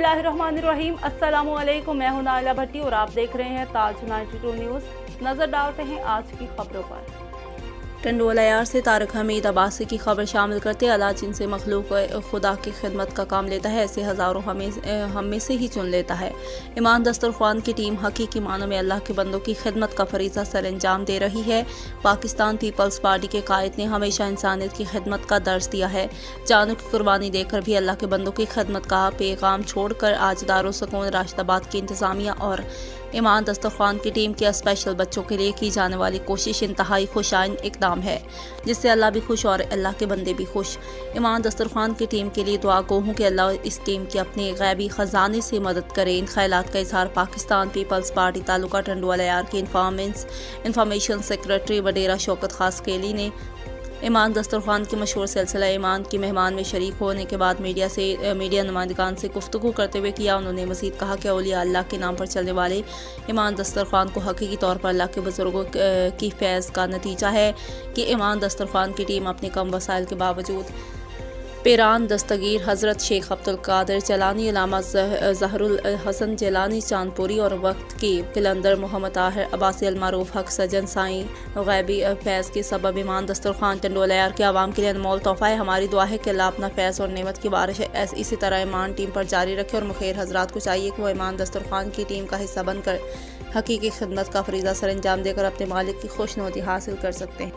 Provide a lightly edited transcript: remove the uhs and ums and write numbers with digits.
बिस्मिल्लाहिर्रहमानिर्रहीम। अस्सलामुअलैकुम। मैं हूं नाइला भट्टी और आप देख रहे हैं ताज 92 न्यूज़। नजर डालते हैं आज की खबरों पर। टंडोला यार से तारक हमीद अब्बासी की खबर शामिल करते अल्लाह जिनसे मखलूक खुदा की खिदमत का काम लेता है ऐसे हज़ारों हम में से ही चुन लेता है। ईमान दस्तरख्वान की टीम हकीकी मानों में अल्लाह के बंदों की खिदमत का फरीज़ा सर अंजाम दे रही है। पाकिस्तान पीपल्स पार्टी के कायद ने हमेशा इंसानियत की खिदमत का दर्ज दिया है। जानों की कुर्बानी देकर भी अल्लाह के बंदों की खिदमत का पैगाम छोड़कर आज दारुल सुकून राशिदाबाद की इंतज़ामिया और ईमान दस्तरख्वान की टीम के स्पेशल बच्चों के लिए की जाने वाली कोशिश इंतहाई खुशाइन इकदाम है, जिससे अल्लाह भी खुश और अल्लाह के बंदे भी खुश। ईमान दस्तरख्वान की टीम के लिए दुआ गो हूँ कि अल्लाह इस टीम की अपने गैबी ख़जाने से मदद करे। इन ख्यालात का इजहार पाकिस्तान पीपल्स पार्टी तालुका टंडोला यार के इंफॉर्मेशन सेक्रेटरी वडेरा शौकत खास केली ने ईमान दस्तरख्वान के मशहूर सिलसिला ईमान की मेहमान में शरीक होने के बाद मीडिया नुमाइंदगान से गुफ्तगू करते हुए किया। उन्होंने मज़ीद कहा कि औलिया अल्लाह के नाम पर चलने वाले ईमान दस्तरख्वान को हकीकी तौर पर अल्लाह के बुजुर्गों की फैज़ का नतीजा है कि ईमान दस्तरख्वान की टीम अपने कम वसाइल के बावजूद पेरान दस्तगीर हज़रत शेख अब्दुल कादिर जलानी, इलामा ज़हरुल हसन जलानी चांदपुरी और वक्त की कलंदर मोहम्मद ताहिर अब्बासी अलमारूफ हक सजन साईं गैबी फैज़ के सबब ईमान दस्तरख्वान टंडोला यार के आवाम के लिए अनमोल तोहफ़ा है। हमारी दुआ है कि अल्लाह अपना फैज़ और नेमत की बारिश इसी तरह ईमान टीम पर जारी रखे और मुखैर हज़रात को चाहिए कि वो ईमान दस्तरख्वान की टीम का हिस्सा बनकर हकीकी खिदमत का फरीज़ा सर अंजाम देकर अपने मालिक की खुशनुदी हासिल कर सकते हैं।